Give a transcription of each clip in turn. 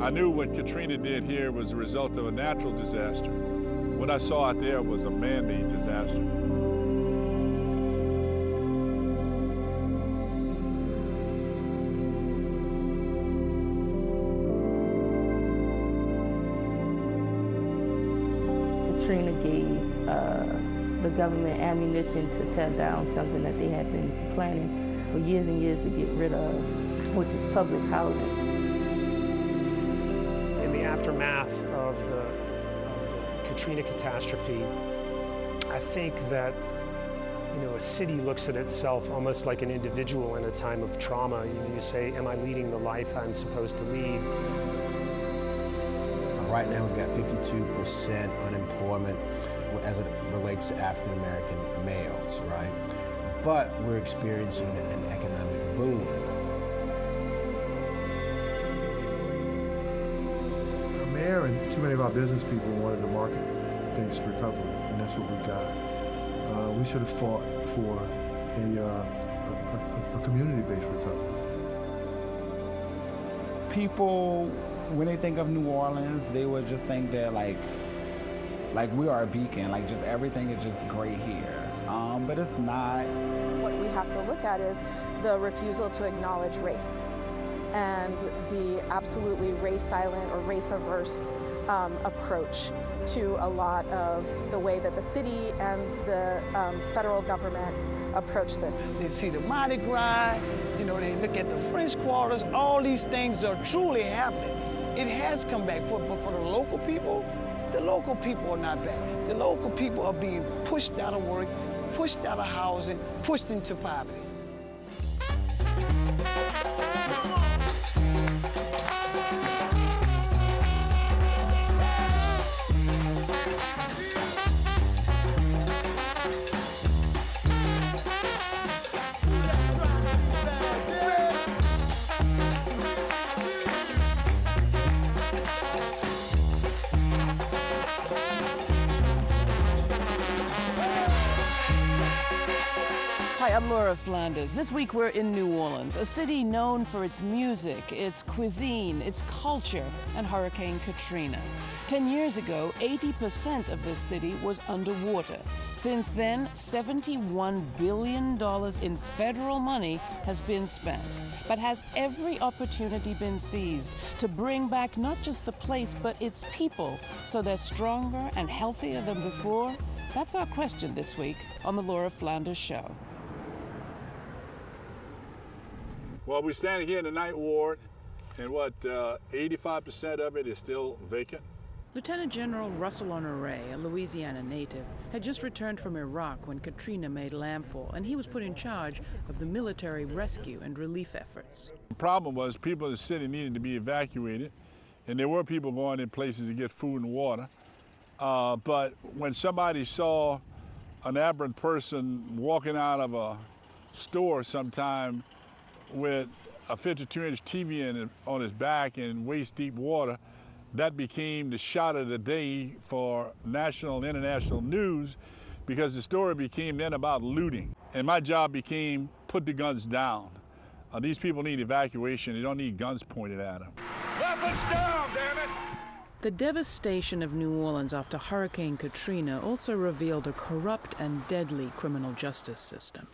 I knew what Katrina did here was a result of a natural disaster. What I saw out there was a man-made disaster. Katrina gave the government ammunition to tear down something that they had been planning for years and years to get rid of, which is public housing. In the aftermath of the Katrina catastrophe, I think that a city looks at itself almost like an individual in a time of trauma. You say, am I leading the life I'm supposed to lead? Right now we've got 52% unemployment as it relates to African American males, right? But we're experiencing an economic boom. The mayor and too many of our business people wanted a market-based recovery, and that's what we got. We should have fought for a community-based recovery. People, when they think of New Orleans, they would just think that like we are a beacon, like just everything is just great here. But it's not. What we have to look at is the refusal to acknowledge race and the absolutely race-silent or race-averse approach to a lot of the way that the city and the federal government approach this. They see the Mardi Gras, they look at the French quarters, all these things are truly happening. It has come back, but for the local people are not back. The local people are being pushed out of work, pushed out of housing, pushed into poverty. Hi, I'm Laura Flanders. This week we're in New Orleans, a city known for its music, its cuisine, its culture, and Hurricane Katrina. 10 years ago, 80% of this city was underwater. Since then, $71 billion in federal money has been spent. But has every opportunity been seized to bring back not just the place, but its people, so they're stronger and healthier than before? That's our question this week on The Laura Flanders Show. Well, we're standing here in the Ninth Ward, and 85% of it is still vacant. Lieutenant General Russell Honoré, a Louisiana native, had just returned from Iraq when Katrina made landfall, and he was put in charge of the military rescue and relief efforts. The problem was people in the city needed to be evacuated, and there were people going in places to get food and water. But when somebody saw an aberrant person walking out of a store sometime with a 52-inch TV on his back in waist-deep water, that became the shot of the day for national and international news, because the story became then about looting. And my job became put the guns down. These people need evacuation. They don't need guns pointed at them. Weapons down, damn it! The devastation of New Orleans after Hurricane Katrina also revealed a corrupt and deadly criminal justice system.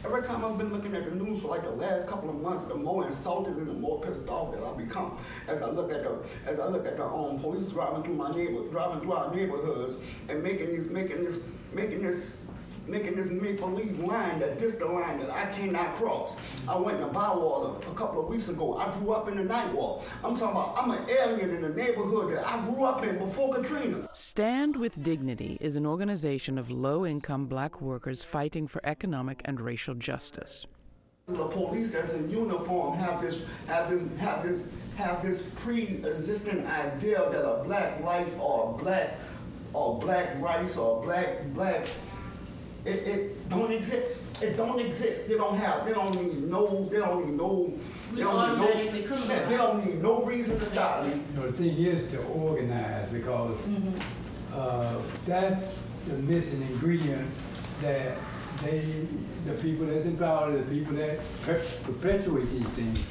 Every time I've been looking at the news for like the last couple of months, the more insulted and the more pissed off that I become as I look at the police driving through our neighborhoods and making this make-believe line that this the line that I cannot cross. I went to Bywater a couple of weeks ago. I grew up in the Ninth Ward. I'm talking about I'm an alien in the neighborhood that I grew up in before Katrina. Stand with Dignity is an organization of low-income black workers fighting for economic and racial justice. The police that's in uniform have this pre-existing idea that a black life or black rice or black. It don't exist. It don't exist. They don't need no reason to stop me. The thing is to organize, because that's the missing ingredient that the people that's in power, the people that perpetuate these things,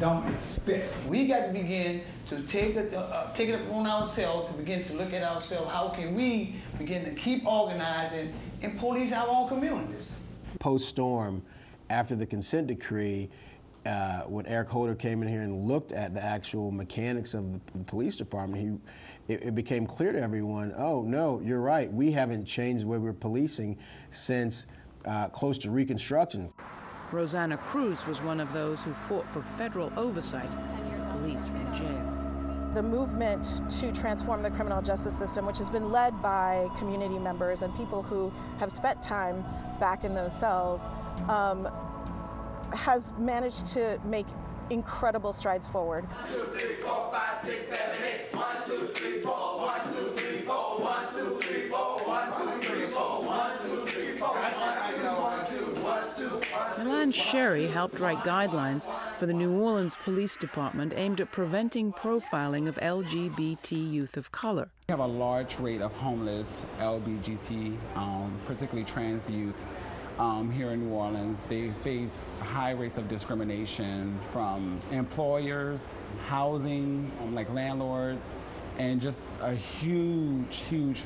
don't expect. We got to begin to take it upon ourselves to begin to look at ourselves. How can we begin to keep organizing and police our own communities? Post-storm, After the consent decree, when Eric Holder came in here and looked at the actual mechanics of the police department, it became clear to everyone, oh no, you're right, we haven't changed the way we're policing since close to Reconstruction. Rosanna Cruz was one of those who fought for federal oversight of police and jail. The movement to transform the criminal justice system, which has been led by community members and people who have spent time back in those cells, has managed to make incredible strides forward. 1, 2, 3, 4, 5, 6, 7, 8. 1, 2, 3, 4. 1, 2, 3, 4. 1, 2, 3, 4. 1, 2, 3, 4. 1, 2, 3, 4. 1, 2, 1, 2. Milan Sherry helped write guidelines for the New Orleans Police Department aimed at preventing profiling of LGBT youth of color. We have a large rate of homeless LGBT, particularly trans youth. Here in New Orleans, they face high rates of discrimination from employers, housing, like landlords, and just a huge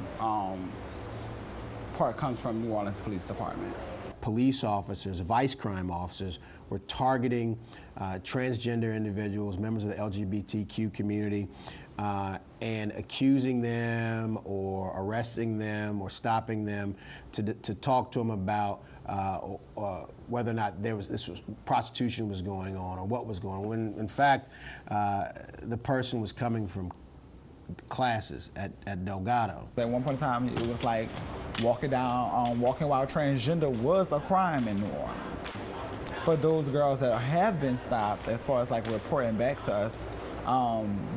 part comes from New Orleans Police Department. Police officers, vice crime officers, were targeting transgender individuals, members of the LGBTQ community, and accusing them or arresting them or stopping them to talk to them about whether or not prostitution was going on or what was going on. When in fact, the person was coming from classes at Delgado. At one point in time, it was like walking while transgender was a crime in New Orleans. For those girls that have been stopped, as far as like reporting back to us,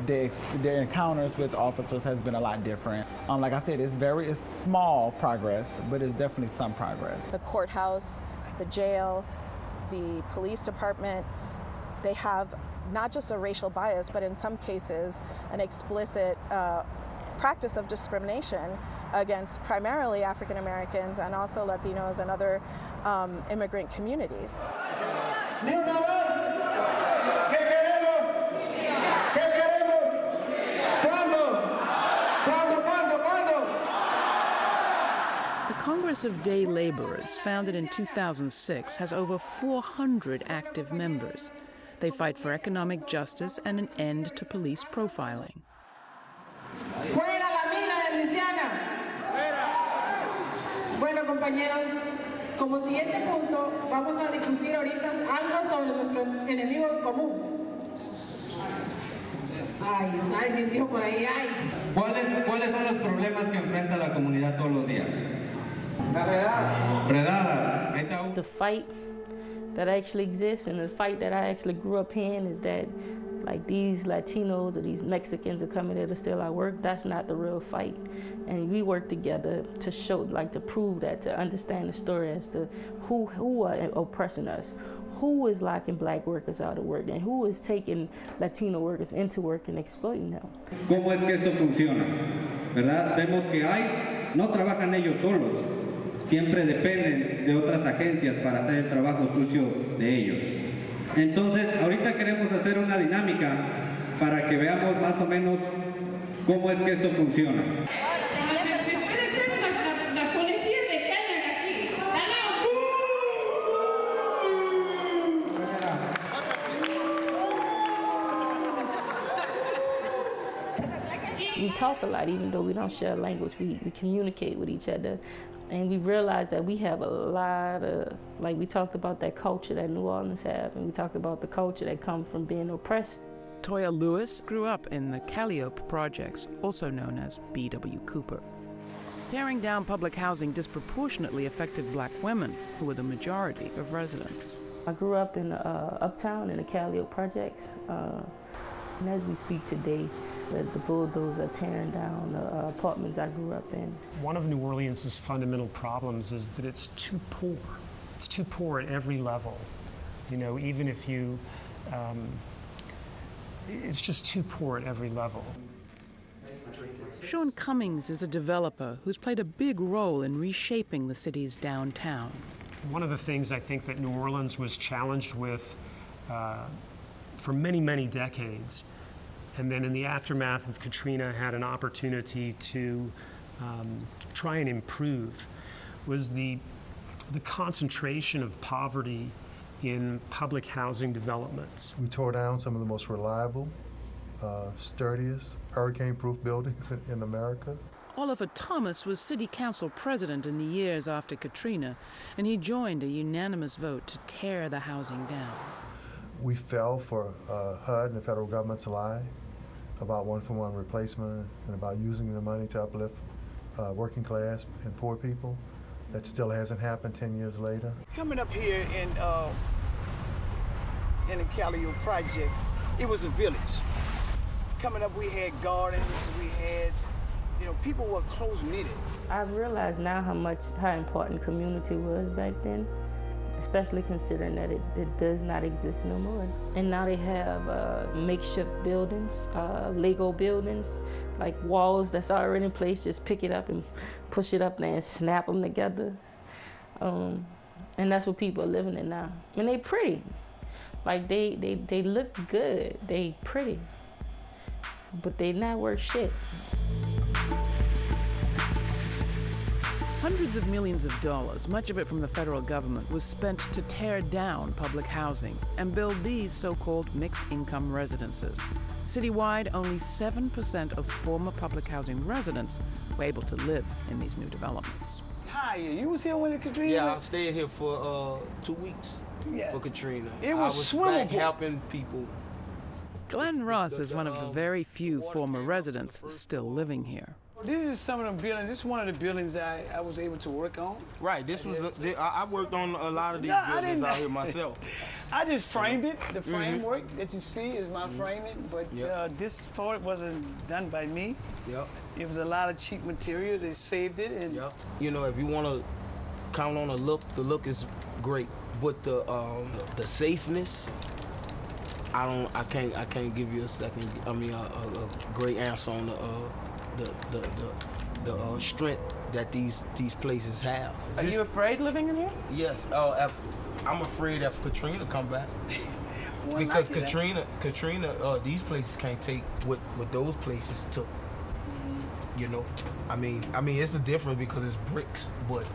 their encounters with officers has been a lot different. Like I said, it's small progress, but it's definitely some progress. The courthouse, the jail, the police department, they have not just a racial bias, but in some cases, an explicit practice of discrimination against primarily African Americans and also Latinos and other immigrant communities. The Congress of Day Laborers, founded in 2006, has over 400 active members. They fight for economic justice and an end to police profiling. Fuera la mina de Luisiana. Bueno, compañeros, como siguiente punto, vamos a discutir ahorita algo sobre nuestro enemigo en común. Ay, dijo por ahí, ay. ¿Cuáles son los problemas que enfrenta la comunidad todos los días? Redadas. The fight that actually exists and the fight that I actually grew up in is that like these Latinos or these Mexicans are coming there to steal our work. That's not the real fight. And we work together to show, like to prove that, to understand the story as to who are oppressing us, who is locking black workers out of work, and who is taking Latino workers into work and exploiting them. ¿Cómo es que esto funciona? ¿Verdad? Vemos que ICE no trabajan ellos solos. Siempre dependen de otras agencias para hacer el trabajo sucio de ellos. Entonces, ahorita queremos hacer una dinámica para que veamos más o menos cómo es que esto funciona. We talk a lot, even though we don't share language. We communicate with each other. And we realized that we have a lot of, like we talked about that culture that New Orleans have, and we talked about the culture that comes from being oppressed. Toya Lewis grew up in the Calliope projects, also known as B.W. Cooper. Tearing down public housing disproportionately affected black women, who were the majority of residents. I grew up in Uptown in the Calliope projects. And as we speak today, the bulldozers are tearing down the apartments I grew up in. One of New Orleans' fundamental problems is that it's too poor. It's too poor at every level. You know, even if you, it's just too poor at every level. Sean Cummings is a developer who's played a big role in reshaping the city's downtown. One of the things I think that New Orleans was challenged with for many, many decades. And then in the aftermath of Katrina, had an opportunity to try and improve, was the concentration of poverty in public housing developments. We tore down some of the most reliable, sturdiest, hurricane-proof buildings in America. Oliver Thomas was city council president in the years after Katrina, and he joined a unanimous vote to tear the housing down. We fell for HUD and the federal government's lie about one-for-one replacement and about using the money to uplift working class and poor people. That still hasn't happened 10 years later. Coming up here in the Calio project, it was a village. Coming up, we had gardens, we had, people were close-knitted. I've realized now how important community was back then, especially considering that it does not exist no more. And now they have makeshift buildings, Lego buildings, like walls that's already in place, just pick it up and push it up there and snap them together. And that's what people are living in now. And they pretty. Like they look good, they pretty, but they not worth shit. Hundreds of millions of dollars, much of it from the federal government, was spent to tear down public housing and build these so-called mixed-income residences. Citywide, only 7% of former public housing residents were able to live in these new developments. Hi, you was here when the Katrina? Yeah, I stayed here for 2 weeks for Katrina. It was swimmable. Back helping people. Glenn Ross is one of the very few former residents still living here. This is some of the buildings. This is one of the buildings I was able to work on. Right. This was I worked on a lot of these buildings out here myself. I just framed it. The framework that you see is my framing, but this part wasn't done by me. Yep. It was a lot of cheap material. They saved it, and you know, if you want to count on the look is great, but the safeness, I can't give you a great answer on the strength that these places have. Are you afraid living in here? Yes. I'm afraid if Katrina come back. Because Katrina, these places can't take what those places took. You know, I mean, it's a difference because it's bricks, but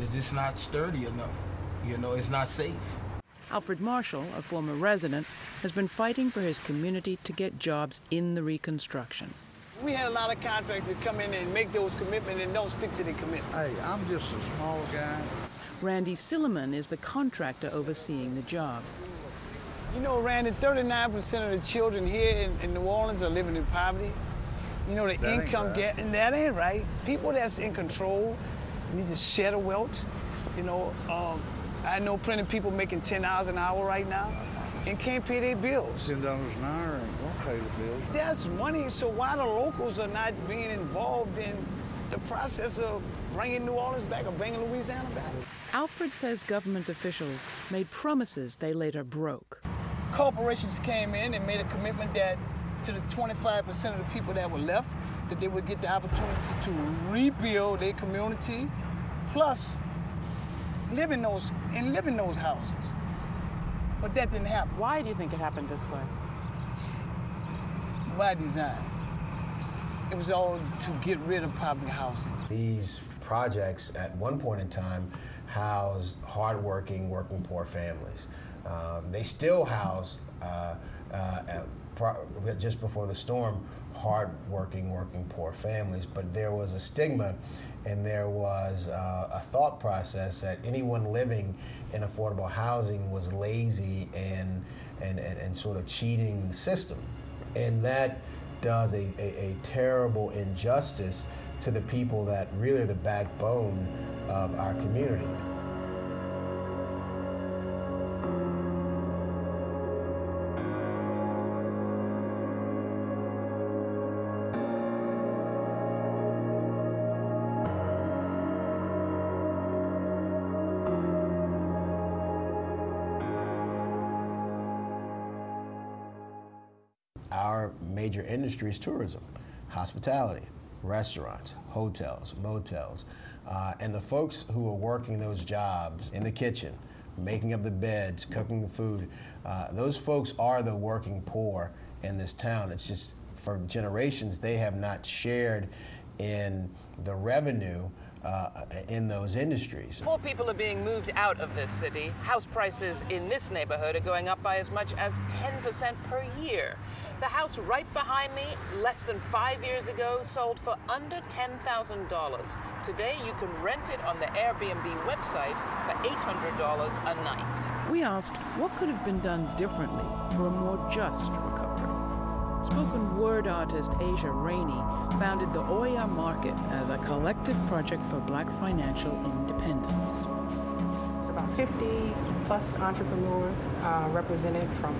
it's just not sturdy enough. You know, it's not safe. Alfred Marshall, a former resident, has been fighting for his community to get jobs in the reconstruction. We had a lot of contractors come in and make those commitments and don't stick to their commitments. Hey, I'm just a small guy. Randy Silliman is the contractor overseeing the job. You know, Randy, 39% of the children here in New Orleans are living in poverty. You know, the income gap, and that ain't right. People that's in control need to share the wealth. You know, I know plenty of people making $10 an hour right now and can't pay their bills. $10 an hour and won't pay the bills. That's money, so why the locals are not being involved in the process of bringing New Orleans back or bringing Louisiana back? Alfred says government officials made promises they later broke. Corporations came in and made a commitment that to the 25% of the people that were left, that they would get the opportunity to rebuild their community, plus live in those houses. But that didn't happen. Why do you think it happened this way? By design. It was all to get rid of public housing. These projects at one point in time housed hardworking, working poor families. They still house, just before the storm, hard-working, working poor families, but there was a stigma and there was a thought process that anyone living in affordable housing was lazy and sort of cheating the system. And that does a terrible injustice to the people that really are the backbone of our community. Our major industry is tourism, hospitality, restaurants, hotels, motels, and the folks who are working those jobs in the kitchen, making up the beds, cooking the food. Those folks are the working poor in this town. It's just for generations they have not shared in the revenue in those industries. More people are being moved out of this city. House prices in this neighborhood are going up by as much as 10% per year. The house right behind me, less than 5 years ago, sold for under $10,000. Today, you can rent it on the Airbnb website for $800 a night. We asked what could have been done differently for a more just recovery. Spoken word artist Asia Rainey founded the Oya Market as a collective project for Black financial independence. It's about 50 plus entrepreneurs represented from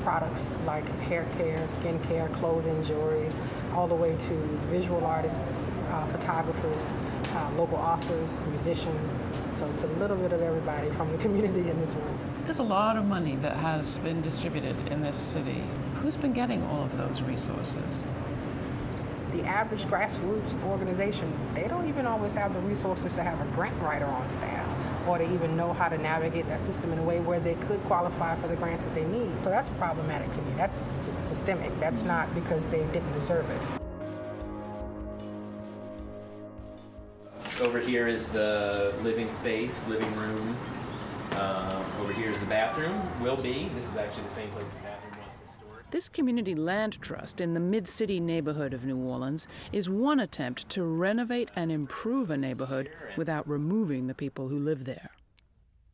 products like hair care, skin care, clothing, jewelry, all the way to visual artists, photographers, local authors, musicians. So it's a little bit of everybody from the community in this room. There's a lot of money that has been distributed in this city. Who's been getting all of those resources? The average grassroots organization, they don't even always have the resources to have a grant writer on staff or to even know how to navigate that system in a way where they could qualify for the grants that they need. So that's problematic to me. That's systemic. That's not because they didn't deserve it. Over here is the living space, living room. Over here is the bathroom, will be. This is actually the same place the bathroom was historic. This community land trust in the mid-city neighborhood of New Orleans is one attempt to renovate and improve a neighborhood without removing the people who live there.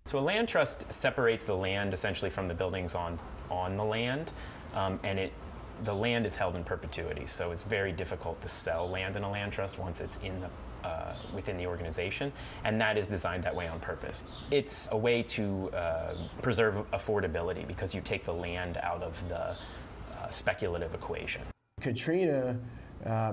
So a land trust separates the land essentially from the buildings on the land, and the land is held in perpetuity. So it's very difficult to sell land in a land trust once it's in the within the organization, and that is designed that way on purpose. It's a way to preserve affordability because you take the land out of the speculative equation. Katrina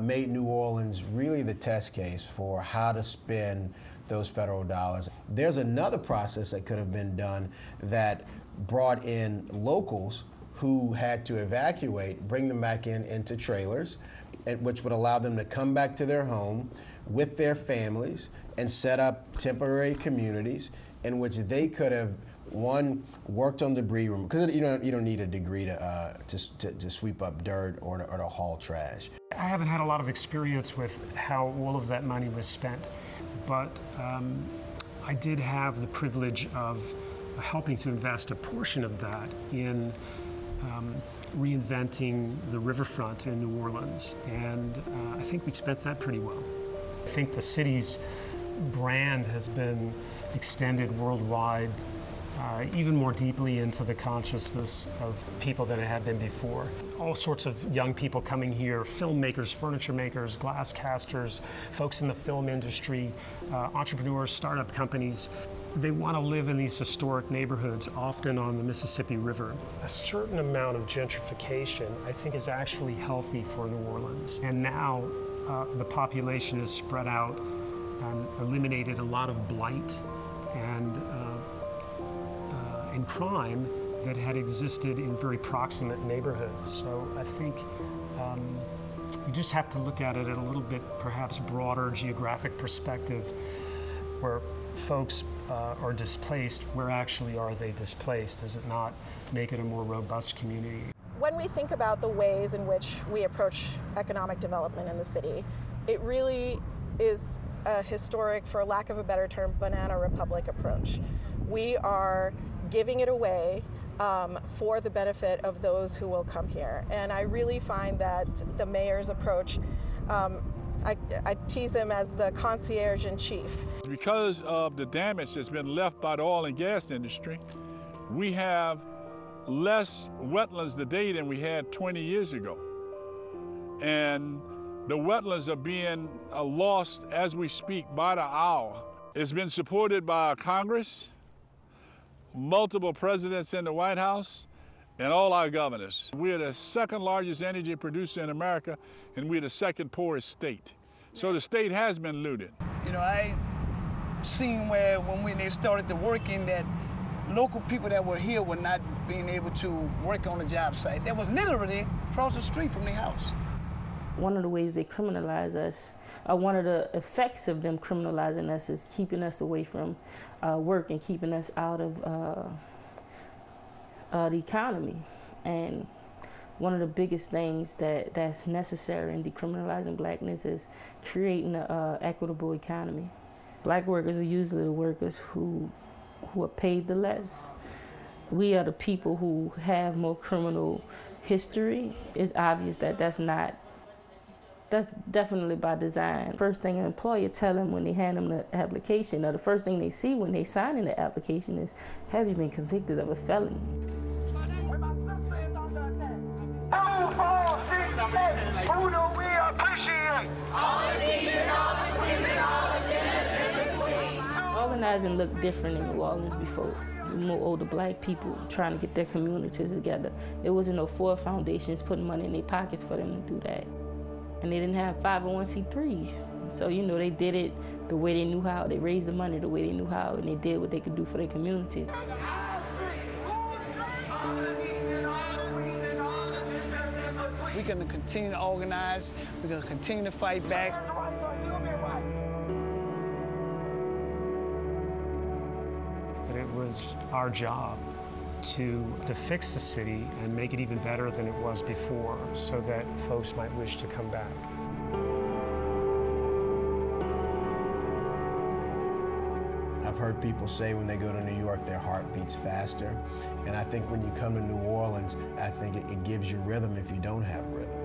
made New Orleans really the test case for how to spend those federal dollars. There's another process that could have been done that brought in locals who had to evacuate, bring them back into trailers, which would allow them to come back to their home with their families and set up temporary communities in which they could have, one, worked on debris removal, because you don't need a degree to sweep up dirt or to haul trash. I haven't had a lot of experience with how all of that money was spent, but I did have the privilege of helping to invest a portion of that in reinventing the riverfront in New Orleans, and I think we spent that pretty well. I think the city's brand has been extended worldwide, even more deeply into the consciousness of people than it had been before. All sorts of young people coming here, filmmakers, furniture makers, glass casters, folks in the film industry, entrepreneurs, startup companies. They want to live in these historic neighborhoods, often on the Mississippi River. A certain amount of gentrification, I think, is actually healthy for New Orleans. And now the population is spread out and eliminated a lot of blight and crime that had existed in very proximate neighborhoods. So I think you just have to look at it at a little bit perhaps broader geographic perspective, where folks are displaced. Where actually are they displaced? Does it not make it a more robust community? When we think about the ways in which we approach economic development in the city, it really is a historic, for lack of a better term, banana republic approach. We are giving it away for the benefit of those who will come here. And I really find that the mayor's approach, I tease him as the concierge in chief. Because of the damage that's been left by the oil and gas industry, we have less wetlands today than we had 20 years ago. And the wetlands are being lost as we speak by the hour. It's been supported by Congress, multiple presidents in the White House, and all our governors. We're the second largest energy producer in America, and we're the second poorest state. So the state has been looted. You know, I seen where when they started the working that local people that were here were not being able to work on the job site. That was literally across the street from their house. One of the ways they criminalize us one of the effects of them criminalizing us is keeping us away from work and keeping us out of the economy. And one of the biggest things that's necessary in decriminalizing blackness is creating an equitable economy. Black workers are usually the workers who are paid the less. We are the people who have more criminal history. It's obvious that that's definitely by design. First thing an employer tell them when they hand them the application, or the first thing they see when they sign in the application is, have you been convicted of a felony? Who do we appreciate? All the men, all the women, all the men, Organizing looked different in New Orleans before. More older black people trying to get their communities together. There wasn't no Ford foundations putting money in their pockets for them to do that. And they didn't have 501c3s. So, you know, they did it the way they knew how. They raised the money the way they knew how, and they did what they could do for their community. We're going to continue to organize. We're going to continue to fight back. But it was our job to fix the city and make it even better than it was before so that folks might wish to come back. I've heard people say when they go to New York, their heart beats faster. And I think when you come to New Orleans, I think it gives you rhythm if you don't have rhythm.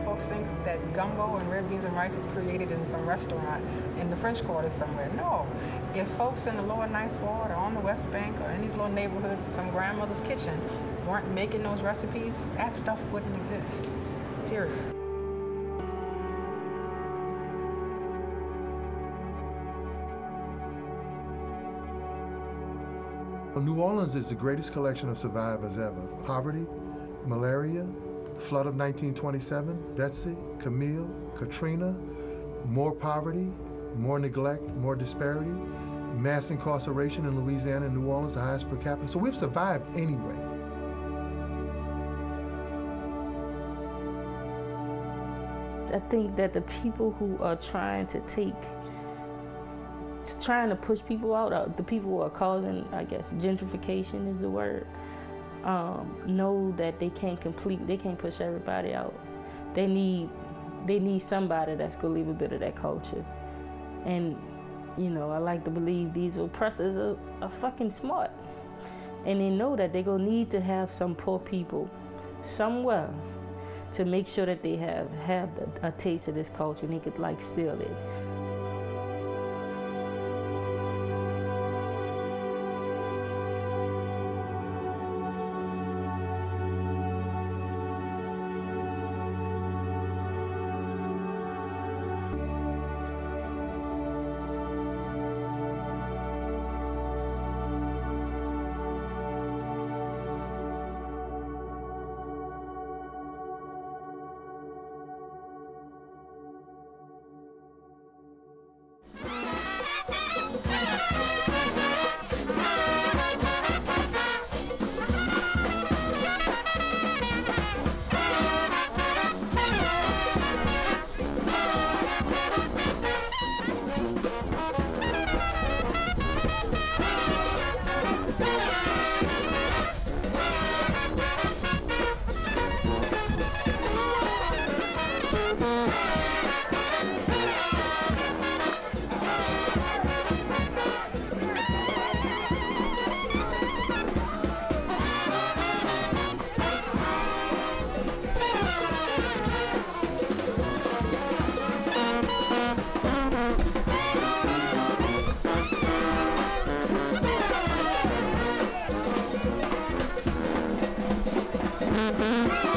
Folks think that gumbo and red beans and rice is created in some restaurant in the French Quarter somewhere. No. If folks in the lower Ninth Ward or on the West Bank or in these little neighborhoods, some grandmother's kitchen, weren't making those recipes, that stuff wouldn't exist. Period. New Orleans is the greatest collection of survivors ever. Poverty, malaria, flood of 1927, Betsy, Camille, Katrina, more poverty, more neglect, more disparity, mass incarceration in Louisiana and New Orleans, the highest per capita. So we've survived anyway. I think that the people who are trying to push people out, the people who are causing, I guess, gentrification is the word, know that they can't push everybody out. They need somebody that's gonna leave a bit of that culture. And, you know, I like to believe these oppressors are fucking smart. And they know that they're gonna need to have some poor people somewhere to make sure that they have a taste of this culture and they could like steal it. men.